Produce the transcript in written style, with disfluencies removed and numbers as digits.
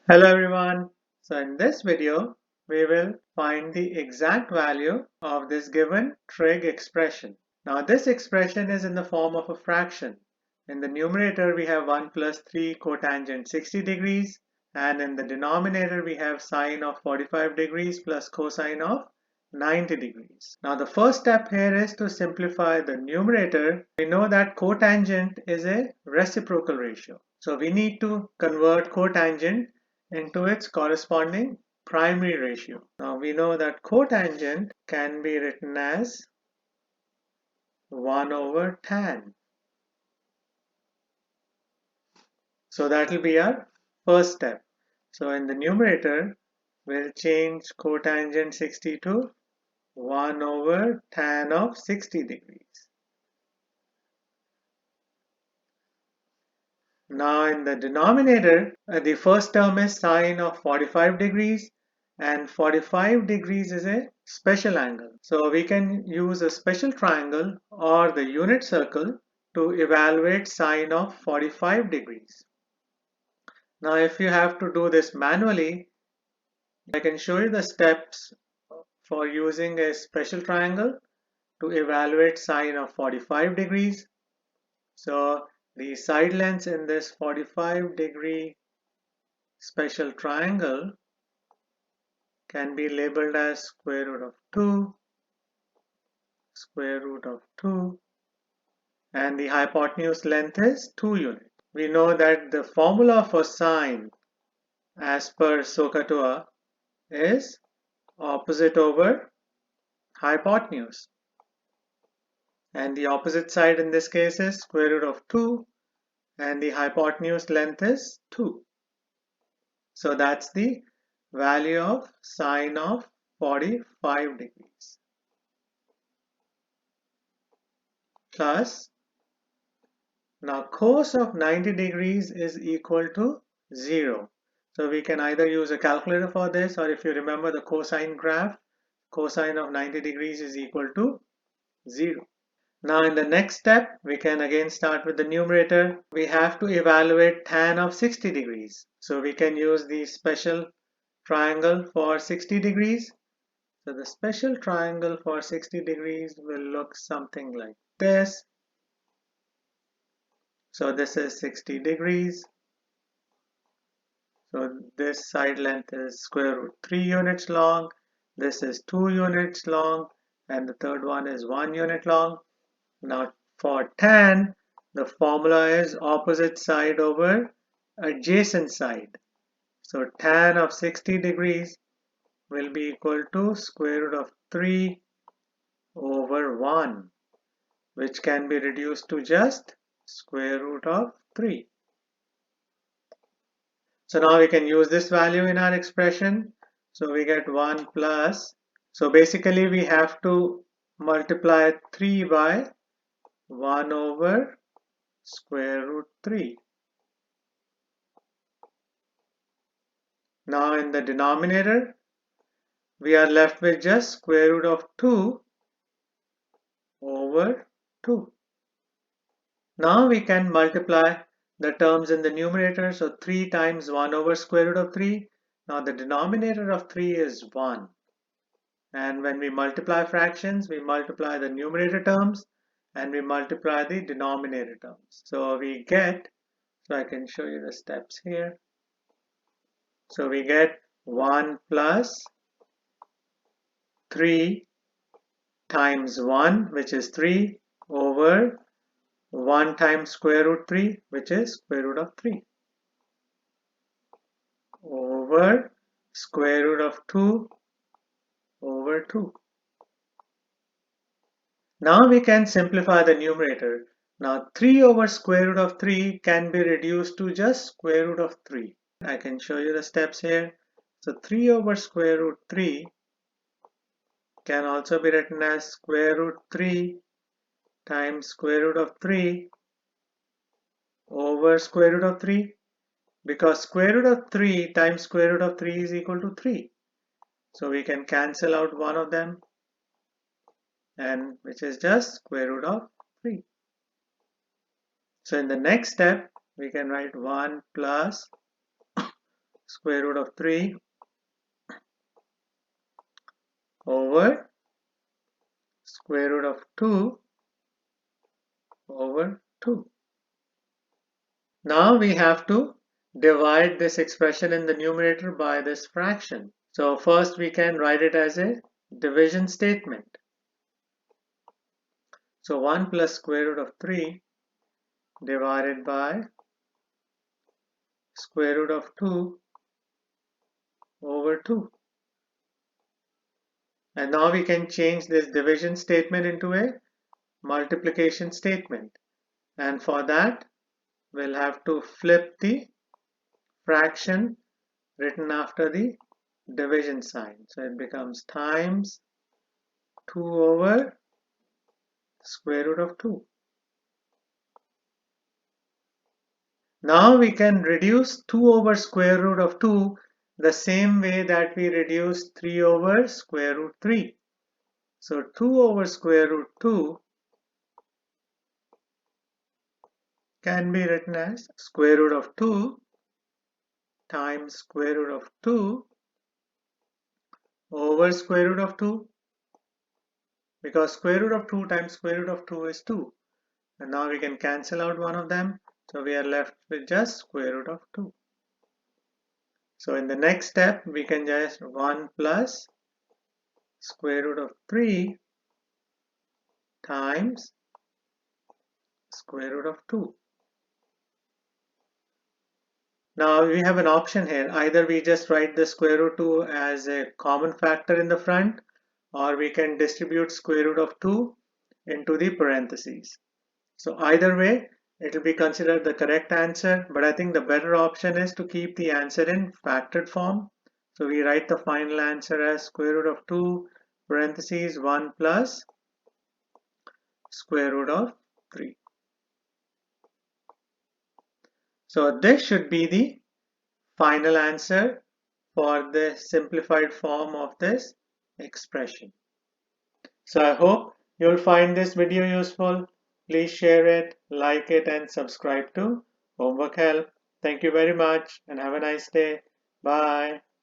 Hello everyone. So in this video, we will find the exact value of this given trig expression. Now this expression is in the form of a fraction. In the numerator, we have 1 plus 3 cotangent 60 degrees, and in the denominator, we have sine of 45 degrees plus cosine of 90 degrees. Now the first step here is to simplify the numerator. We know that cotangent is a reciprocal ratio. So we need to convert cotangent into its corresponding primary ratio. Now we know that cotangent can be written as 1 over tan. So that will be our first step. So in the numerator, we'll change cotangent 60 to 1 over tan of 60 degrees. Now in the denominator, the first term is sine of 45 degrees, and 45 degrees is a special angle. So we can use a special triangle or the unit circle to evaluate sine of 45 degrees. Now if you have to do this manually, I can show you the steps for using a special triangle to evaluate sine of 45 degrees. So the side lengths in this 45 degree special triangle can be labeled as square root of 2, square root of 2, and the hypotenuse length is 2 units. We know that the formula for sine as per SOHCAHTOA is opposite over hypotenuse, and the opposite side in this case is square root of 2, and the hypotenuse length is 2. So that's the value of sine of 45 degrees. Plus, now cos of 90 degrees is equal to 0. So we can either use a calculator for this, or if you remember the cosine graph, cosine of 90 degrees is equal to 0. Now in the next step, we can again start with the numerator. We have to evaluate tan of 60 degrees. So we can use the special triangle for 60 degrees. So the special triangle for 60 degrees will look something like this. So this is 60 degrees. So this side length is square root 3 units long. This is 2 units long, and the third one is 1 unit long. Now for tan, the formula is opposite side over adjacent side. So tan of 60 degrees will be equal to square root of 3 over 1, which can be reduced to just square root of 3. So now we can use this value in our expression. So we get 1 plus, so basically we have to multiply 3 by 1 over square root 3. Now in the denominator, we are left with just square root of 2 over 2. Now we can multiply the terms in the numerator. So 3 times 1 over square root of 3. Now the denominator of 3 is 1. And when we multiply fractions, we multiply the numerator terms and we multiply the denominator terms. So we get, so I can show you the steps here. So we get 1 plus 3 times 1, which is 3, over 1 times square root 3, which is square root of 3, over square root of 2 over 2. Now we can simplify the numerator. Now 3 over square root of 3 can be reduced to just square root of 3. I can show you the steps here. So 3 over square root 3 can also be written as square root 3 times square root of 3 over square root of 3, because square root of 3 times square root of 3 is equal to 3. So we can cancel out one of them, and which is just square root of 3. So in the next step, we can write 1 plus square root of 3 over square root of 2 over 2. Now we have to divide this expression in the numerator by this fraction. So first we can write it as a division statement. So 1 plus square root of 3 divided by square root of 2 over 2. And now we can change this division statement into a multiplication statement. And for that, we'll have to flip the fraction written after the division sign. So it becomes times 2 over square root of 2. Now we can reduce 2 over square root of 2 the same way that we reduce 3 over square root 3. So 2 over square root 2 can be written as square root of 2 times square root of 2 over square root of 2, because square root of 2 times square root of 2 is 2. And now we can cancel out one of them. So we are left with just square root of 2. So in the next step, we can just 1 plus square root of 3 times square root of 2. Now we have an option here. Either we just write the square root 2 as a common factor in the front, or we can distribute square root of 2 into the parentheses. So either way, it will be considered the correct answer, but I think the better option is to keep the answer in factored form. So we write the final answer as square root of 2 parentheses 1 plus square root of 3. So this should be the final answer for the simplified form of this expression. So I hope you'll find this video useful. Please share it, like it, and subscribe to Homework Help. Thank you very much and have a nice day. Bye.